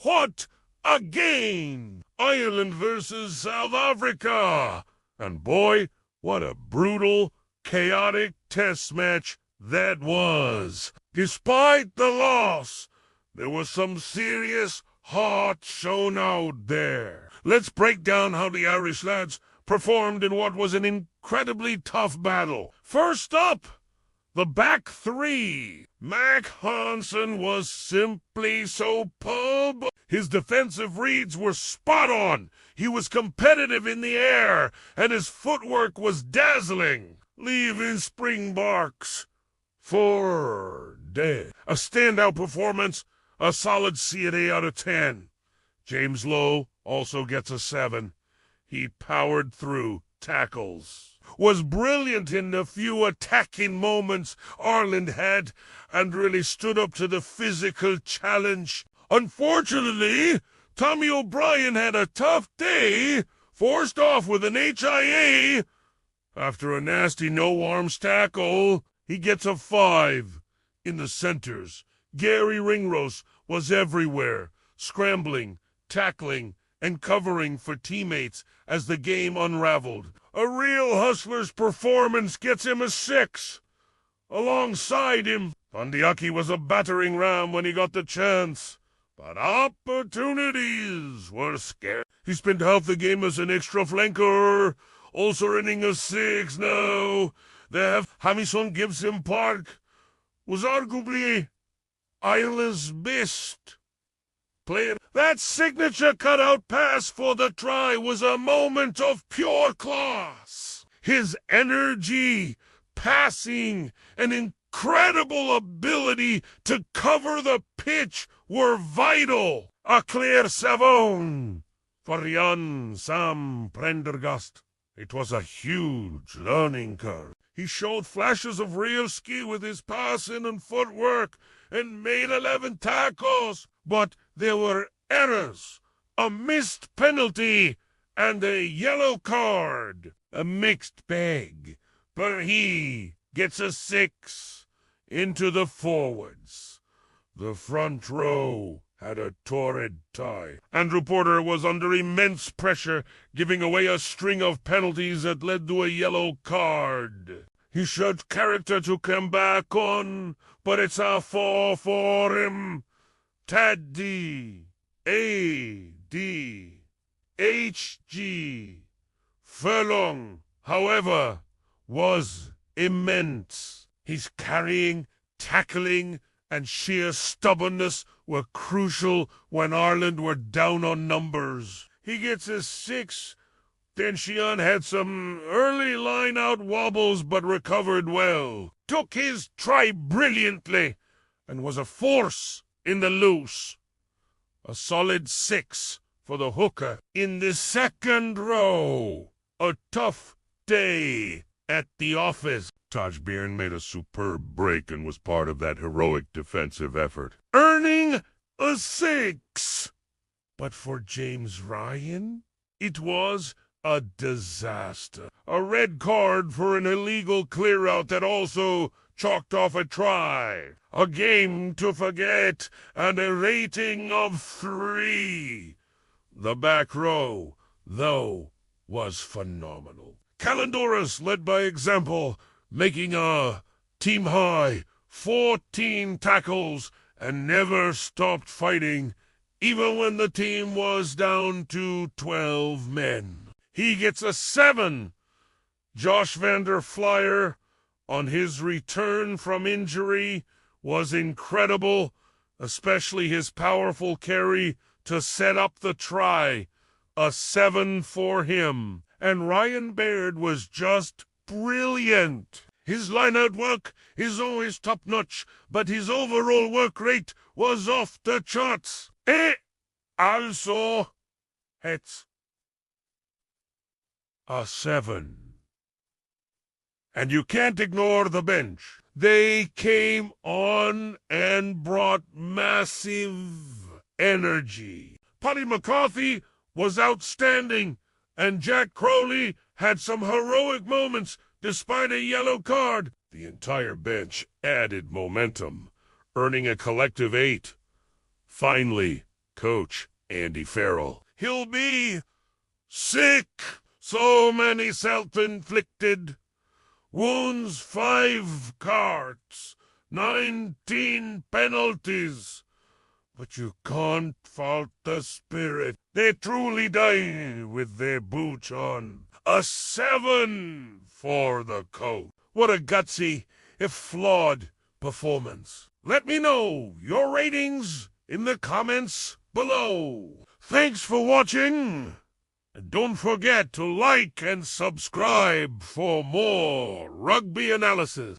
What a game! Ireland versus South Africa! And boy, what a brutal, chaotic test match that was. Despite the loss, there was some serious heart shown out there. Let's break down how the Irish lads performed in what was an incredibly tough battle. First up, the back three. Mack Hansen was simply superb. His defensive reads were spot on. He was competitive in the air, and his footwork was dazzling, leaving Springboks for dead. A standout performance, a solid C&A out of 10. James Lowe also gets a 7. He powered through tackles, was brilliant in the few attacking moments Ireland had, and really stood up to the physical challenge. Unfortunately, Tommy O'Brien had a tough day, forced off with an HIA. After a nasty no-arms tackle, he gets a 5. In the centers, Gary Ringrose was everywhere, scrambling, tackling, and covering for teammates as the game unraveled. A real hustler's performance gets him a 6. Alongside him, Pondiaki was a battering ram when he got the chance, but opportunities were scarce. He spent half the game as an extra flanker, also earning a 6 now. They have Jamison Gibson-Park was arguably Ireland's best player. That signature cutout pass for the try was a moment of pure class. His energy, passing, and incredible ability to cover the pitch were vital. A clear savon for Jan Sam Prendergast. It was a huge learning curve. He showed flashes of real skill with his passing and footwork and made 11 tackles, but there were errors, a missed penalty, and a yellow card. A mixed bag, but he gets a 6. Into the forwards. The front row had a torrid tie. Andrew Porter was under immense pressure, giving away a string of penalties that led to a yellow card. He showed character to come back on, but it's a 4 for him. Tadhg Furlong, however, was immense. His carrying, tackling, and sheer stubbornness were crucial when Ireland were down on numbers. He gets a 6. Then Sheehan had some early line-out wobbles but recovered well. Took his try brilliantly and was a force in the loose. A solid 6 for the hooker. In the second row, a tough day at the office. Tadhg Furlong made a superb break and was part of that heroic defensive effort, earning a 6. But for James Ryan, it was a disaster. A red card for an illegal clear-out that also chalked off a try. A game to forget, and a rating of 3. The back row, though, was phenomenal. Caelan Doris led by example, making a team-high 14 tackles and never stopped fighting, even when the team was down to 12 men. He gets a 7. Josh van der Flier, on his return from injury, was incredible, especially his powerful carry to set up the try. A 7 for him. And Ryan Baird was just brilliant. His line-out work is always top-notch, but his overall work rate was off the charts. Also, it's a 7. And you can't ignore the bench. They came on and brought massive energy. Paddy McCarthy was outstanding, and Jack Crowley had some heroic moments despite a yellow card. The entire bench added momentum, earning a collective 8. Finally, Coach Andy Farrell. He'll be sick. So many self-inflicted wounds, 5 cards, 19 penalties. But you can't fault the spirit. They truly die with their boots on. A 7 for the coach. What a gutsy, if flawed, performance. Let me know your ratings in the comments below. Thanks for watching. And don't forget to like and subscribe for more rugby analysis.